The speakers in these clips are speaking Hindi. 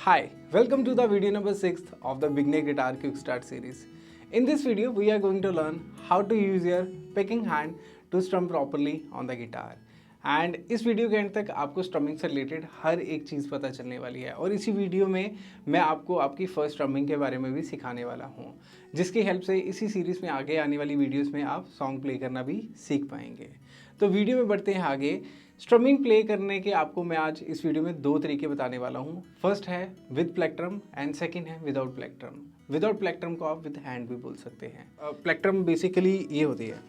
Hi, welcome to the video number 6 of the Beginner Guitar Quick Start series. In this video, we are going to learn how to use your picking hand to strum properly on the guitar. And इस वीडियो के एंड तक आपको स्ट्रमिंग से रिलेटेड हर एक चीज़ पता चलने वाली है और इसी वीडियो में मैं आपको आपकी फर्स्ट स्ट्रमिंग के बारे में भी सिखाने वाला हूँ, जिसकी हेल्प से इसी सीरीज़ में आगे आने वाली वीडियोस में आप सॉन्ग प्ले करना भी सीख पाएंगे। तो वीडियो में बढ़ते हैं आगे। स्ट्रमिंग प्ले करने के आपको मैं आज इस वीडियो में दो तरीके बताने वाला हूँ। फर्स्ट है विद प्लेक्ट्रम एंड सेकंड है विदाउट प्लेक्ट्रम। विदाउट प्लेक्ट्रम को आप विद हैंड भी बोल सकते हैं। प्लेक्ट्रम बेसिकली ये होती है,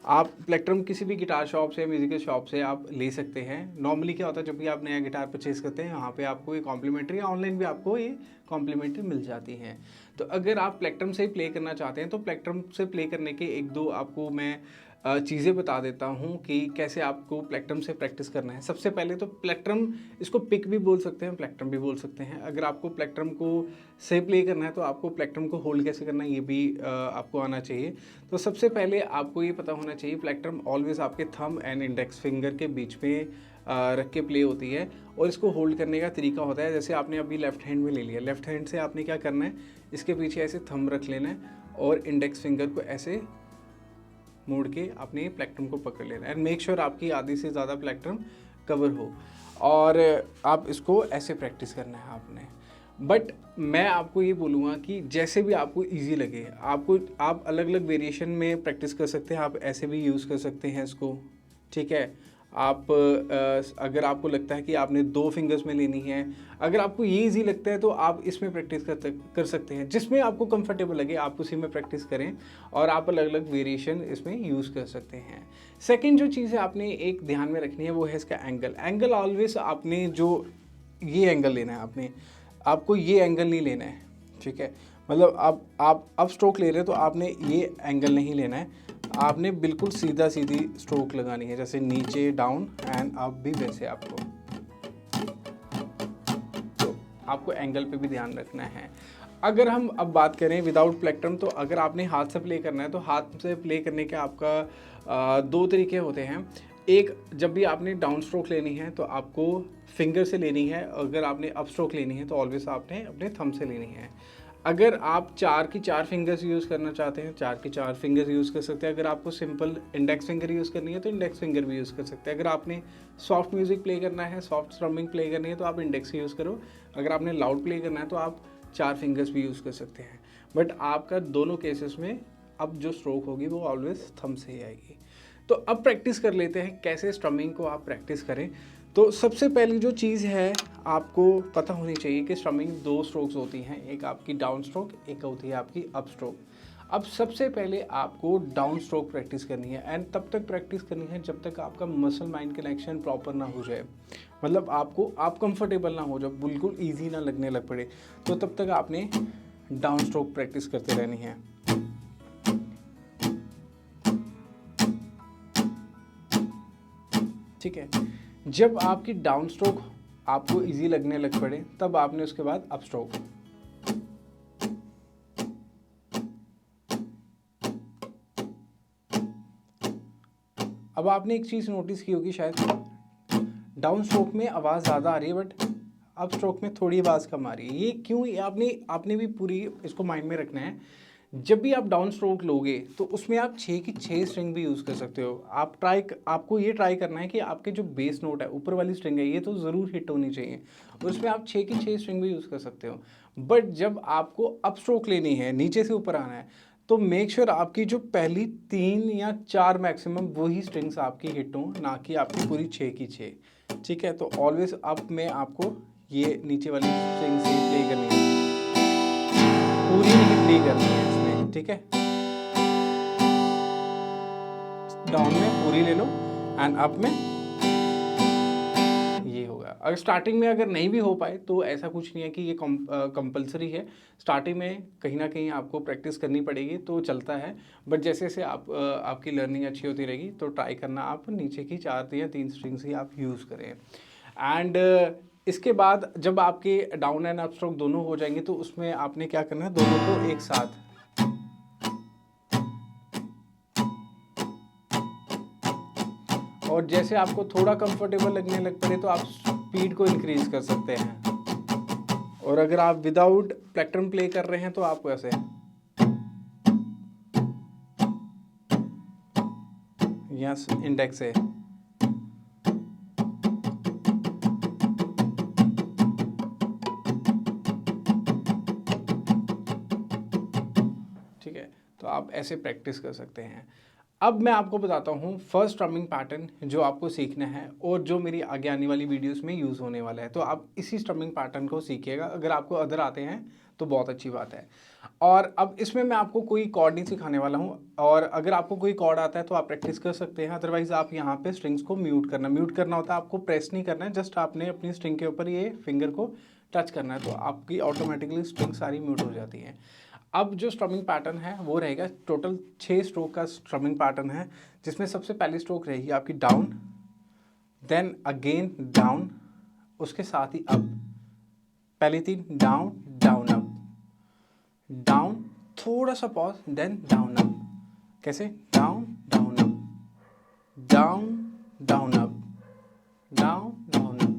आप प्लेक्ट्रम किसी भी गिटार शॉप से, म्यूजिकल शॉप से आप ले सकते हैं। नॉर्मली क्या होता है, जब भी आप नया गिटार परचेज करते हैं वहाँ पे आपको ये कॉम्प्लीमेंट्री, ऑनलाइन भी आपको ये कॉम्प्लीमेंट्री मिल जाती हैं। तो अगर आप प्लेक्ट्रम से प्ले करना चाहते हैं तो प्लेक्ट्रम से प्ले करने के एक दो आपको मैं चीज़ें बता देता हूँ कि कैसे आपको प्लेक्ट्रम से प्रैक्टिस करना है। सबसे पहले तो प्लेक्ट्रम, इसको पिक भी बोल सकते हैं, प्लेक्ट्रम भी बोल सकते हैं। अगर आपको प्लेक्ट्रम को से प्ले करना है तो आपको प्लेक्ट्रम को होल्ड कैसे करना है ये भी आपको आना चाहिए। तो सबसे पहले आपको ये पता होना चाहिए प्लेक्ट्रम ऑलवेज आपके थंब एंड इंडेक्स फिंगर के बीच में रख के प्ले होती है और इसको होल्ड करने का तरीका होता है, जैसे आपने अभी लेफ्ट हैंड में ले लिया, लेफ्ट हैंड से आपने क्या करना है, इसके पीछे ऐसे थंब रख लेना है और इंडेक्स फिंगर को ऐसे मोड़ के अपने प्लेक्ट्रम को पकड़ लेना है एंड मेक श्योर आपकी आधी से ज़्यादा प्लेक्ट्रम कवर हो और आप इसको ऐसे प्रैक्टिस करना है आपने। बट मैं आपको ये बोलूँगा कि जैसे भी आपको इजी लगे, आप अलग अलग वेरिएशन में प्रैक्टिस कर सकते हैं। आप ऐसे भी यूज़ कर सकते हैं इसको, ठीक है। आप अगर आपको लगता है कि आपने दो फिंगर्स में लेनी है, अगर आपको ये इजी लगता है तो आप इसमें प्रैक्टिस कर सकते हैं। जिसमें आपको कंफर्टेबल लगे आप उसी में प्रैक्टिस करें और आप अलग अलग वेरिएशन इसमें यूज़ कर सकते हैं। सेकंड जो चीज़ है आपने एक ध्यान में रखनी है वो है इसका एंगल। एंगल ऑलवेज आपने जो ये एंगल लेना है, आपको ये एंगल नहीं लेना है, ठीक है। मतलब आप अब स्ट्रोक ले रहे हो तो आपने ये एंगल नहीं लेना है, आपने बिल्कुल सीधा सीधी स्ट्रोक लगानी है, जैसे नीचे डाउन एंड अप भी वैसे आपको। तो आपको एंगल पे भी ध्यान रखना है। अगर हम अब बात करें विदाउट प्लेक्ट्रम, तो अगर आपने हाथ से प्ले करना है तो हाथ से प्ले करने के आपका दो तरीके होते हैं। एक, जब भी आपने डाउन स्ट्रोक लेनी है तो आपको फिंगर से लेनी है, अगर आपने अप स्ट्रोक लेनी है तो ऑलवेज आपने अपने थंब से लेनी है। अगर आप 4 की 4 फिंगर्स यूज़ करना चाहते हैं 4 की 4 फिंगर्स यूज़ कर सकते हैं। अगर आपको सिंपल इंडेक्स फिंगर यूज़ करनी है तो इंडेक्स फिंगर भी यूज़ कर सकते हैं। अगर आपने सॉफ्ट म्यूज़िक प्ले करना है, सॉफ्ट स्ट्रमिंग प्ले करनी है तो आप इंडेक्स यूज़ करो। अगर आपने लाउड प्ले करना है तो आप 4 फिंगर्स भी यूज़ कर सकते हैं। बट आपका दोनों केसेस में अब जो स्ट्रोक होगी वो ऑलवेज थंब से ही आएगी। तो अब प्रैक्टिस कर लेते हैं कैसे स्ट्रमिंग को आप प्रैक्टिस करें। तो सबसे पहली जो चीज़ है आपको पता होनी चाहिए कि स्ट्रमिंग दो स्ट्रोक्स होती हैं, एक आपकी डाउन स्ट्रोक, एक होती है आपकी अप स्ट्रोक। अब सबसे पहले आपको डाउन स्ट्रोक प्रैक्टिस करनी है एंड तब तक प्रैक्टिस करनी है जब तक आपका मसल माइंड कनेक्शन प्रॉपर ना हो जाए, मतलब आप कंफर्टेबल ना हो, जब बिल्कुल ईजी ना लगने लग पड़े, तो तब तक आपने डाउन स्ट्रोक प्रैक्टिस करते रहनी है। ठीक है, जब आपकी डाउन स्ट्रोक आपको इजी लगने लग पड़े तब आपने उसके बाद अप स्ट्रोक। अब आपने एक चीज़ नोटिस की होगी शायद, डाउन स्ट्रोक में आवाज़ ज़्यादा आ रही है बट अप स्ट्रोक में थोड़ी आवाज़ कम आ रही है। ये क्यों? आपने भी पूरी इसको माइंड में रखना है। जब भी आप डाउन स्ट्रोक लोगे तो उसमें आप 6 की 6 स्ट्रिंग भी यूज़ कर सकते हो। आपको ये ट्राई करना है कि आपके जो बेस नोट है, ऊपर वाली स्ट्रिंग है, ये तो ज़रूर हिट होनी चाहिए और उसमें आप 6 की 6 स्ट्रिंग भी यूज़ कर सकते हो। बट जब आपको अप स्ट्रोक लेनी है, नीचे से ऊपर आना है, तो मेक श्योर आपकी जो पहली 3 या 4 मैक्सिमम वही स्ट्रिंग्स आपकी हिट हों, ना कि आपकी पूरी 6 की 6। ठीक है, तो ऑलवेज अप में आपको ये नीचे वाली स्ट्रिंग से प्ले करनी है, पूरी नहीं प्ले करनी है इसमें, ठीक है। डाउन में पूरी ले लो एंड अप में ये होगा। अगर स्टार्टिंग में अगर नहीं भी हो पाए तो ऐसा कुछ नहीं है कि ये कंपलसरी है। स्टार्टिंग में कहीं ना कहीं आपको प्रैक्टिस करनी पड़ेगी तो चलता है, बट जैसे जैसे आपकी लर्निंग अच्छी होती रहेगी तो ट्राई करना आप नीचे की 4 या 3 स्ट्रिंग्स ही आप यूज़ करें। एंड इसके बाद जब आपके डाउन एंड अप स्ट्रोक दोनों हो जाएंगे तो उसमें आपने क्या करना है, दोनों को एक साथ। और जैसे आपको थोड़ा कंफर्टेबल लगने लग पड़े तो आप स्पीड को इंक्रीज कर सकते हैं। और अगर आप विदाउट प्लेक्ट्रम प्ले कर रहे हैं तो आपको ऐसे यहाँ इंडेक्स से ठीक है, तो आप ऐसे प्रैक्टिस कर सकते हैं। अब मैं आपको बताता हूँ फर्स्ट स्ट्रमिंग पैटर्न जो आपको सीखना है और जो मेरी आगे आने वाली वीडियोस में यूज़ होने वाला है। तो आप इसी स्ट्रमिंग पैटर्न को सीखिएगा। अगर आपको अदर आते हैं तो बहुत अच्छी बात है। और अब इसमें मैं आपको कोई कॉर्ड नहीं सिखाने वाला हूँ, और अगर आपको कोई कॉर्ड आता है तो आप प्रैक्टिस कर सकते हैं। अदरवाइज़ आप यहाँ पे स्ट्रिंग्स को म्यूट करना होता है। आपको प्रेस नहीं करना है, जस्ट आपने अपनी स्ट्रिंग के ऊपर ये फिंगर को टच करना है, तो आपकी ऑटोमेटिकली स्ट्रिंग सारी म्यूट हो जाती हैं। अब जो स्ट्रमिंग पैटर्न है वो रहेगा, टोटल 6 स्ट्रोक का स्ट्रमिंग पैटर्न है, जिसमें सबसे पहली स्ट्रोक रहेगी आपकी डाउन, देन अगेन डाउन, उसके साथ ही अप, पहली 3 डाउन डाउन अप, डाउन, थोड़ा सा पॉज, देन डाउन अप। कैसे? Down down up, down down up, down down up,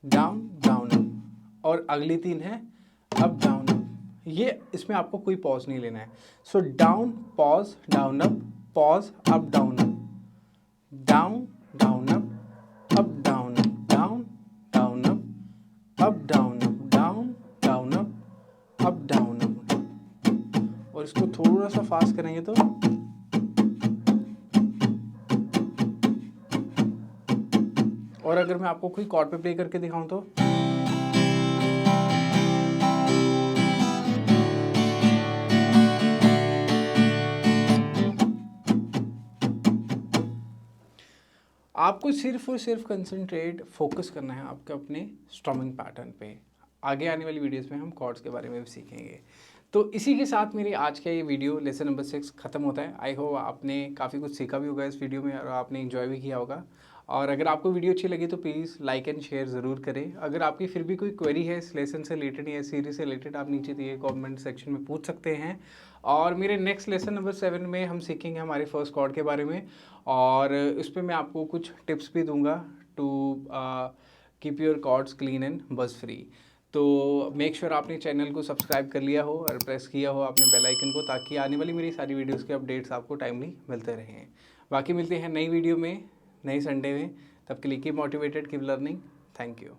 down down up, और अगली 3 है अप डाउन अप। ये इसमें आपको कोई पॉज नहीं लेना है। So down pause down up, pause up down up, down down up down up, down down up down up, down down up down up. और इसको थोड़ा सा फास्ट करेंगे तो और अगर मैं आपको कोई कॉर्ड पे प्ले करके दिखाऊं तो आपको सिर्फ और सिर्फ कंसंट्रेट फोकस करना है आपके अपने स्ट्रमिंग पैटर्न पे। आगे आने वाली वीडियोस में हम कॉर्ड्स के बारे में भी सीखेंगे। तो इसी के साथ मेरी आज का ये वीडियो लेसन नंबर 6 ख़त्म होता है। आई होप आपने काफ़ी कुछ सीखा भी होगा इस वीडियो में और आपने एंजॉय भी किया होगा। और अगर आपको वीडियो अच्छी लगी तो प्लीज़ लाइक एंड शेयर ज़रूर करें। अगर आपकी फिर भी कोई क्वेरी है इस लेसन से रिलेटेड या सीरीज से रिलेटेड, आप नीचे दिए कमेंट सेक्शन में पूछ सकते हैं। और मेरे नेक्स्ट लेसन नंबर 7 में हम सीखेंगे हमारे फर्स्ट कॉर्ड के बारे में, और इस पर मैं आपको कुछ टिप्स भी दूंगा to keep your cords clean and buzz free. तो मेक श्योर आपने चैनल को सब्सक्राइब कर लिया हो और प्रेस किया हो आपने बेल आइकन को, ताकि आने वाली मेरी सारी वीडियोस के अपडेट्स आपको टाइमली मिलते रहें। बाकी मिलते हैं नई वीडियो में नई संडे में। तब के लिए keep motivated, keep learning. Thank you.